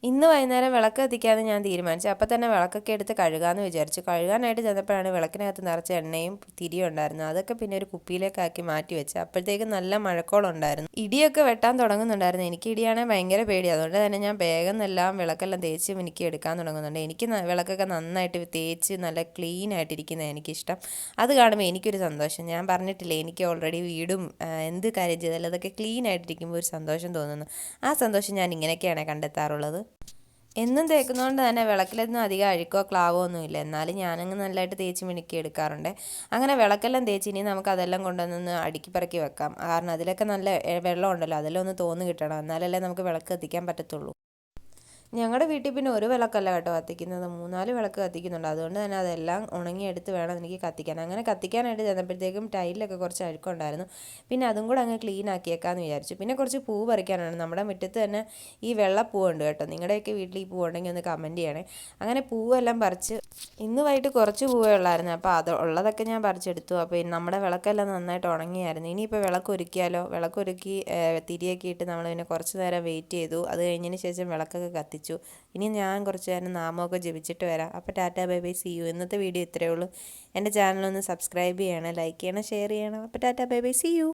ഇന്ന് വൈകുന്നേരം വിളക്ക് കത്തിക്കാമെന്ന് ഞാൻ തീരുമാനിച്ചു. അപ്പം തന്നെ വിളക്കൊക്കെ എടുത്ത് കഴുകാമെന്ന് വിചാരിച്ചു. കഴുകാനായിട്ട് ചെന്നപ്പോഴാണ് വിളക്കിനകത്ത് നിറച്ച് എണ്ണയും തിരിയും ഉണ്ടായിരുന്നു. അതൊക്കെ പിന്നെ ഒരു കുപ്പിയിലേക്കാക്കി മാറ്റി വെച്ചു. അപ്പോഴത്തേക്കും നല്ല മഴക്കോളം ഉണ്ടായിരുന്നു. ഇടിയൊക്കെ വെട്ടാൻ തുടങ്ങുന്നുണ്ടായിരുന്നു. എനിക്ക് ഇടിയാണെങ്കിൽ ഭയങ്കര പേടി. അതുകൊണ്ട് തന്നെ ഞാൻ വേഗം എല്ലാം വിളക്കെല്ലാം തേച്ച് മിനുക്കി എടുക്കാൻ തുടങ്ങുന്നുണ്ട്. എനിക്ക് വിളക്കൊക്കെ നന്നായിട്ട് തേച്ച് നല്ല ക്ലീൻ ആയിട്ടിരിക്കുന്നത് എനിക്കിഷ്ടം. അത് കാണുമ്പോൾ എനിക്കൊരു സന്തോഷം. ഞാൻ പറഞ്ഞിട്ടില്ലേ, എനിക്ക് ഓൾറെഡി വീടും എന്ത് കാര്യം ചെയ്താലും അതൊക്കെ ക്ലീൻ ആയിട്ടിരിക്കുമ്പോൾ ഒരു സന്തോഷം തോന്നുന്നു. ആ സന്തോഷം ഞാൻ ഇങ്ങനെയൊക്കെയാണ് കണ്ടെത്താറുള്ളത്. എന്നും തേക്കുന്നതുകൊണ്ട് തന്നെ വിളക്കിലൊന്നും അധികം അഴുക്കോ ക്ലാവോ ഒന്നുമില്ല. എന്നാലും ഞാനങ്ങ് നല്ലതായിട്ട് തേച്ച് മിനുക്കി എടുക്കാറുണ്ട്. അങ്ങനെ വിളക്കെല്ലാം തേച്ച് ഇനി നമുക്ക് അതെല്ലാം കൊണ്ടുവന്നൊന്ന് അടുക്കി പറക്കി വെക്കാം. കാരണം അതിലൊക്കെ നല്ല വെള്ളം ഉണ്ടല്ലോ, അതെല്ലാം ഒന്ന് തോന്ന് കിട്ടണം. എന്നാലല്ലേ നമുക്ക് വിളക്ക് കത്തിക്കാൻ പറ്റത്തുള്ളൂ. ഞങ്ങളുടെ വീട്ടിൽ പിന്നെ ഒരു വിളക്കല്ല കേട്ടോ കത്തിക്കുന്നത്, 3-4 വിളക്ക് കത്തിക്കുന്നുണ്ട്. അതുകൊണ്ട് തന്നെ അതെല്ലാം ഉണങ്ങിയെടുത്ത് വേണം എനിക്ക് കത്തിക്കാൻ. അങ്ങനെ കത്തിക്കാനായിട്ട് ചെന്നപ്പോഴത്തേക്കും ടൈലിലൊക്കെ കുറച്ച് അഴുക്കുണ്ടായിരുന്നു. പിന്നെ അതും കൂടെ അങ്ങ് ക്ലീൻ ആക്കിയേക്കാമെന്ന് വിചാരിച്ചു. പിന്നെ കുറച്ച് പൂ പറിക്കാനാണ്. നമ്മുടെ മുറ്റത്ത് തന്നെ ഈ വെള്ളപ്പൂവുണ്ട് കേട്ടോ. നിങ്ങളുടെയൊക്കെ വീട്ടിൽ ഈ പൂവുണ്ടെങ്കിൽ ഒന്ന് കമൻറ്റ് ചെയ്യണേ. അങ്ങനെ പൂവെല്ലാം പറിച്ച് ഇന്ന് വൈകിട്ട് കുറച്ച് പൂവേ ഉള്ളായിരുന്നു. അപ്പോൾ അത് ഉള്ളതൊക്കെ ഞാൻ പറിച്ചെടുത്തു. അപ്പോൾ നമ്മുടെ വിളക്കെല്ലാം നന്നായിട്ട് ഉണങ്ങിയായിരുന്നു. ഇനിയിപ്പോൾ വിളക്കൊരുക്കിയാലോ. വിളക്കൊരുക്കി തിരിയൊക്കെ ഇട്ട് നമ്മൾ പിന്നെ കുറച്ച് നേരം വെയിറ്റ് ചെയ്തു. അത് കഴിഞ്ഞതിന് ശേഷം വിളക്കൊക്കെ കത്തിച്ചു. ഇനി ഞാൻ കുറച്ച് നേരം നാമമൊക്കെ ജപിച്ചിട്ട് വരാം. അപ്പോൾ tata bye bye, see you. ഇന്നത്തെ വീഡിയോ ഇത്രയേ ഉള്ളൂ. എൻ്റെ ചാനലൊന്ന് സബ്സ്ക്രൈബ് ചെയ്യണം, ലൈക്ക് ചെയ്യണം, ഷെയർ ചെയ്യണം. അപ്പോൾ tata bye bye, see U.